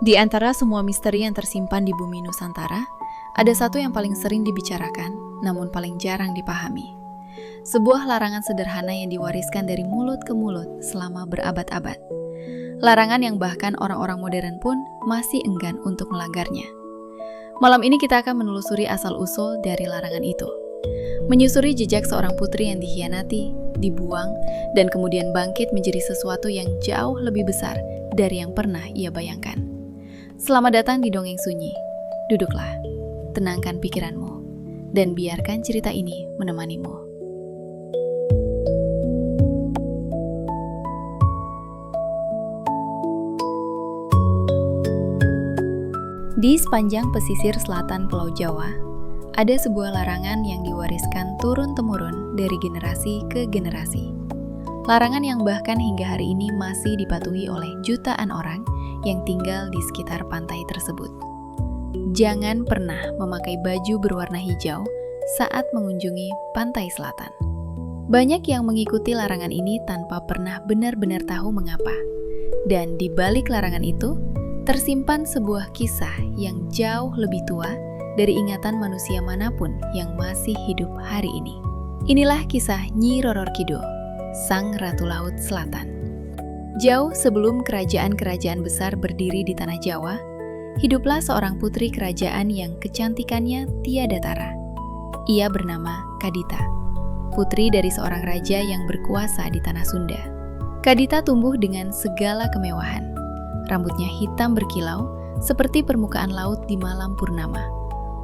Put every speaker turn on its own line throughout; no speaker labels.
Di antara semua misteri yang tersimpan di bumi Nusantara, ada satu yang paling sering dibicarakan, namun paling jarang dipahami. Sebuah larangan sederhana yang diwariskan dari mulut ke mulut selama berabad-abad. Larangan yang bahkan orang-orang modern pun masih enggan untuk melanggarnya. Malam ini kita akan menelusuri asal-usul dari larangan itu. Menyusuri jejak seorang putri yang dikhianati, dibuang, dan kemudian bangkit menjadi sesuatu yang jauh lebih besar dari yang pernah ia bayangkan. Selamat datang di Dongeng Sunyi. Duduklah, tenangkan pikiranmu, dan biarkan cerita ini menemanimu. Di sepanjang pesisir selatan Pulau Jawa, ada sebuah larangan yang diwariskan turun-temurun dari generasi ke generasi. Larangan yang bahkan hingga hari ini masih dipatuhi oleh jutaan orang yang tinggal di sekitar pantai tersebut. Jangan pernah memakai baju berwarna hijau saat mengunjungi pantai selatan. Banyak yang mengikuti larangan ini tanpa pernah benar-benar tahu mengapa. Dan di balik larangan itu, tersimpan sebuah kisah yang jauh lebih tua dari ingatan manusia manapun yang masih hidup hari ini. Inilah kisah Nyi Roro Kidul, Sang Ratu Laut Selatan. Jauh sebelum kerajaan-kerajaan besar berdiri di tanah Jawa, hiduplah seorang putri kerajaan yang kecantikannya tiada tara. Ia bernama Kadita, putri dari seorang raja yang berkuasa di tanah Sunda. Kadita tumbuh dengan segala kemewahan. Rambutnya hitam berkilau seperti permukaan laut di malam purnama.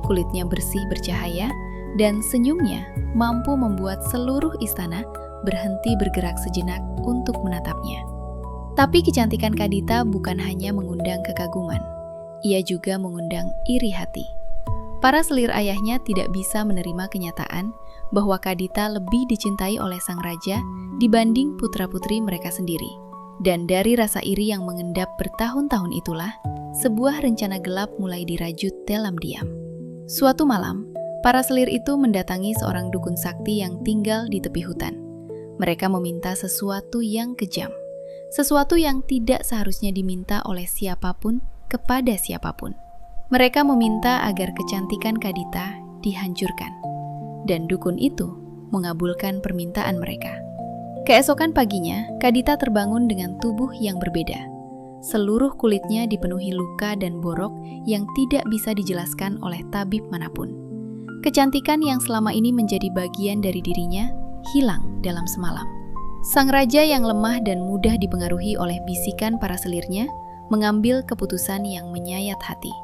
Kulitnya bersih bercahaya dan senyumnya mampu membuat seluruh istana berhenti bergerak sejenak untuk menatapnya. Tapi kecantikan Kadita bukan hanya mengundang kekaguman, ia juga mengundang iri hati. Para selir ayahnya tidak bisa menerima kenyataan bahwa Kadita lebih dicintai oleh sang raja dibanding putra-putri mereka sendiri. Dan dari rasa iri yang mengendap bertahun-tahun itulah, sebuah rencana gelap mulai dirajut dalam diam. Suatu malam, para selir itu mendatangi seorang dukun sakti yang tinggal di tepi hutan. Mereka meminta sesuatu yang kejam. Sesuatu yang tidak seharusnya diminta oleh siapapun kepada siapapun. Mereka meminta agar kecantikan Kadita dihancurkan. Dan dukun itu mengabulkan permintaan mereka. Keesokan paginya, Kadita terbangun dengan tubuh yang berbeda. Seluruh kulitnya dipenuhi luka dan borok yang tidak bisa dijelaskan oleh tabib manapun. Kecantikan yang selama ini menjadi bagian dari dirinya hilang dalam semalam. Sang raja yang lemah dan mudah dipengaruhi oleh bisikan para selirnya mengambil keputusan yang menyayat hati.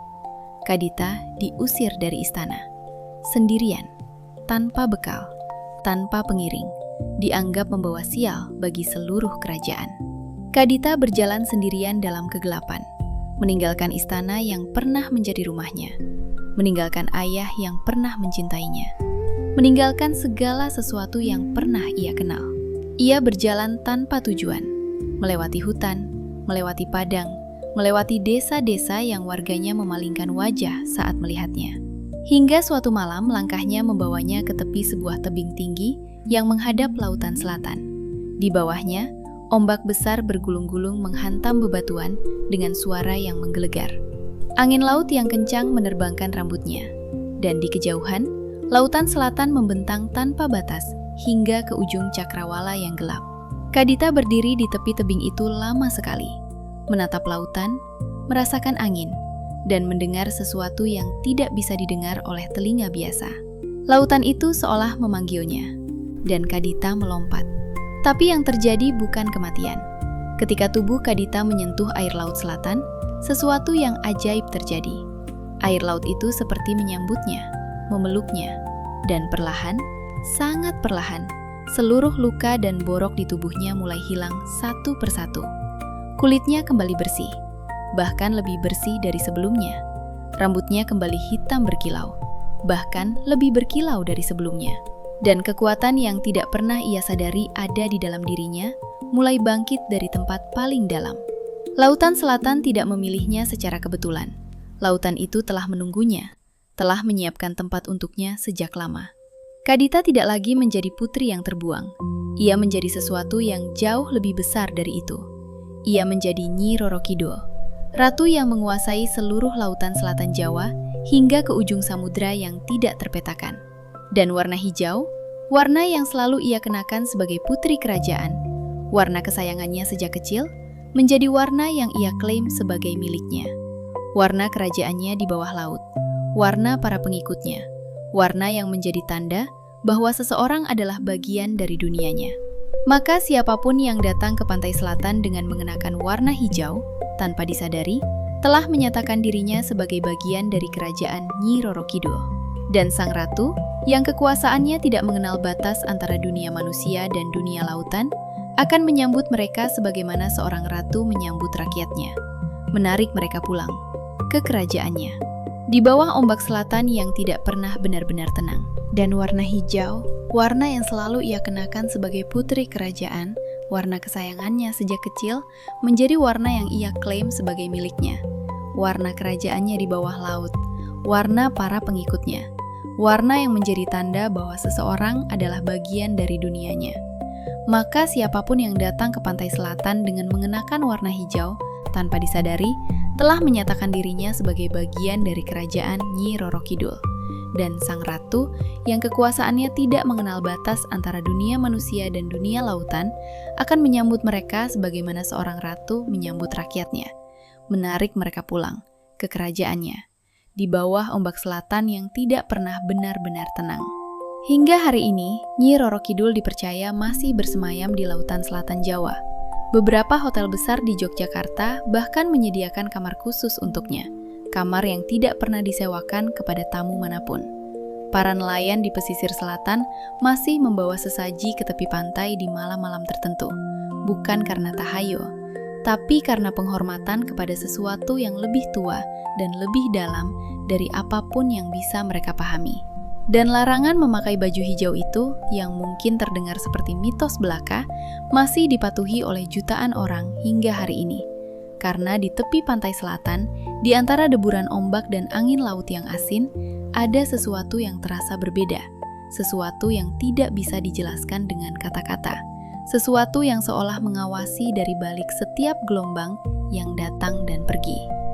Kadita diusir dari istana, sendirian, tanpa bekal, tanpa pengiring, dianggap membawa sial bagi seluruh kerajaan. Kadita berjalan sendirian dalam kegelapan, meninggalkan istana yang pernah menjadi rumahnya, meninggalkan ayah yang pernah mencintainya, meninggalkan segala sesuatu yang pernah ia kenal. Ia berjalan tanpa tujuan, melewati hutan, melewati padang, melewati desa-desa yang warganya memalingkan wajah saat melihatnya. Hingga suatu malam langkahnya membawanya ke tepi sebuah tebing tinggi yang menghadap lautan selatan. Di bawahnya, ombak besar bergulung-gulung menghantam bebatuan dengan suara yang menggelegar. Angin laut yang kencang menerbangkan rambutnya, dan di kejauhan, lautan selatan membentang tanpa batas hingga ke ujung cakrawala yang gelap. Kadita berdiri di tepi tebing itu lama sekali, menatap lautan, merasakan angin, dan mendengar sesuatu yang tidak bisa didengar oleh telinga biasa. Lautan itu seolah memanggilnya, dan Kadita melompat. Tapi yang terjadi bukan kematian. Ketika tubuh Kadita menyentuh air laut selatan, sesuatu yang ajaib terjadi. Air laut itu seperti menyambutnya, memeluknya, dan perlahan, sangat perlahan, seluruh luka dan borok di tubuhnya mulai hilang satu persatu. Kulitnya kembali bersih, bahkan lebih bersih dari sebelumnya. Rambutnya kembali hitam berkilau, bahkan lebih berkilau dari sebelumnya. Dan kekuatan yang tidak pernah ia sadari ada di dalam dirinya mulai bangkit dari tempat paling dalam. Lautan selatan tidak memilihnya secara kebetulan. Lautan itu telah menunggunya, telah menyiapkan tempat untuknya sejak lama. Kadita tidak lagi menjadi putri yang terbuang. Ia menjadi sesuatu yang jauh lebih besar dari itu. Ia menjadi Nyi Roro Kidul, ratu yang menguasai seluruh lautan selatan Jawa hingga ke ujung samudra yang tidak terpetakan. Dan warna hijau, warna yang selalu ia kenakan sebagai putri kerajaan, warna kesayangannya sejak kecil, menjadi warna yang ia klaim sebagai miliknya. Warna kerajaannya di bawah laut, warna para pengikutnya, warna yang menjadi tanda bahwa seseorang adalah bagian dari dunianya. Maka siapapun yang datang ke pantai selatan dengan mengenakan warna hijau, tanpa disadari, telah menyatakan dirinya sebagai bagian dari kerajaan Nyi Roro Kidul. Dan sang ratu, yang kekuasaannya tidak mengenal batas antara dunia manusia dan dunia lautan, akan menyambut mereka sebagaimana seorang ratu menyambut rakyatnya, menarik mereka pulang ke kerajaannya, di bawah ombak selatan yang tidak pernah benar-benar tenang. Dan warna hijau, warna yang selalu ia kenakan sebagai putri kerajaan, warna kesayangannya sejak kecil, menjadi warna yang ia klaim sebagai miliknya. Warna kerajaannya di bawah laut, warna para pengikutnya, warna yang menjadi tanda bahwa seseorang adalah bagian dari dunianya. Maka siapapun yang datang ke pantai selatan dengan mengenakan warna hijau, tanpa disadari, telah menyatakan dirinya sebagai bagian dari kerajaan Nyi Roro Kidul. Dan sang ratu, yang kekuasaannya tidak mengenal batas antara dunia manusia dan dunia lautan, akan menyambut mereka sebagaimana seorang ratu menyambut rakyatnya, menarik mereka pulang ke kerajaannya, di bawah ombak selatan yang tidak pernah benar-benar tenang. Hingga hari ini, Nyi Roro Kidul dipercaya masih bersemayam di lautan selatan Jawa. Beberapa hotel besar di Yogyakarta bahkan menyediakan kamar khusus untuknya, kamar yang tidak pernah disewakan kepada tamu manapun. Para nelayan di pesisir selatan masih membawa sesaji ke tepi pantai di malam-malam tertentu, bukan karena tahayul, tapi karena penghormatan kepada sesuatu yang lebih tua dan lebih dalam dari apapun yang bisa mereka pahami. Dan larangan memakai baju hijau itu, yang mungkin terdengar seperti mitos belaka, masih dipatuhi oleh jutaan orang hingga hari ini. Karena di tepi pantai selatan, di antara deburan ombak dan angin laut yang asin, ada sesuatu yang terasa berbeda, sesuatu yang tidak bisa dijelaskan dengan kata-kata, sesuatu yang seolah mengawasi dari balik setiap gelombang yang datang dan pergi.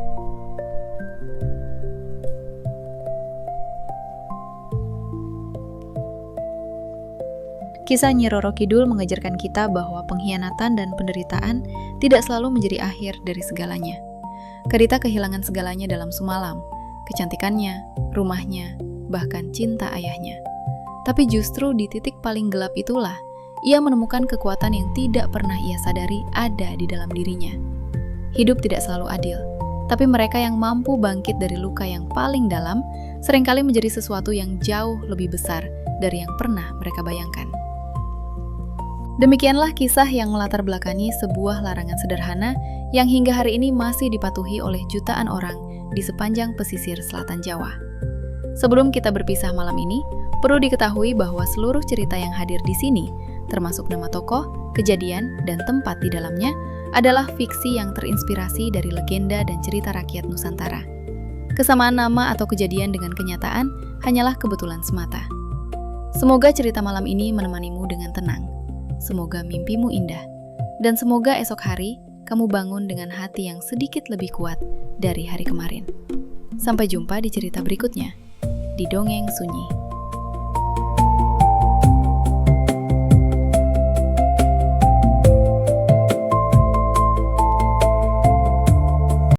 Kisah Nyi Roro Kidul mengajarkan kita bahwa pengkhianatan dan penderitaan tidak selalu menjadi akhir dari segalanya. Karita kehilangan segalanya dalam semalam, kecantikannya, rumahnya, bahkan cinta ayahnya. Tapi justru di titik paling gelap itulah, ia menemukan kekuatan yang tidak pernah ia sadari ada di dalam dirinya. Hidup tidak selalu adil, tapi mereka yang mampu bangkit dari luka yang paling dalam, seringkali menjadi sesuatu yang jauh lebih besar dari yang pernah mereka bayangkan. Demikianlah kisah yang melatar belakangi sebuah larangan sederhana yang hingga hari ini masih dipatuhi oleh jutaan orang di sepanjang pesisir selatan Jawa. Sebelum kita berpisah malam ini, perlu diketahui bahwa seluruh cerita yang hadir di sini, termasuk nama tokoh, kejadian, dan tempat di dalamnya, adalah fiksi yang terinspirasi dari legenda dan cerita rakyat Nusantara. Kesamaan nama atau kejadian dengan kenyataan hanyalah kebetulan semata. Semoga cerita malam ini menemanimu dengan tenang. Semoga mimpimu indah, dan semoga esok hari kamu bangun dengan hati yang sedikit lebih kuat dari hari kemarin. Sampai jumpa di cerita berikutnya, di Dongeng Sunyi.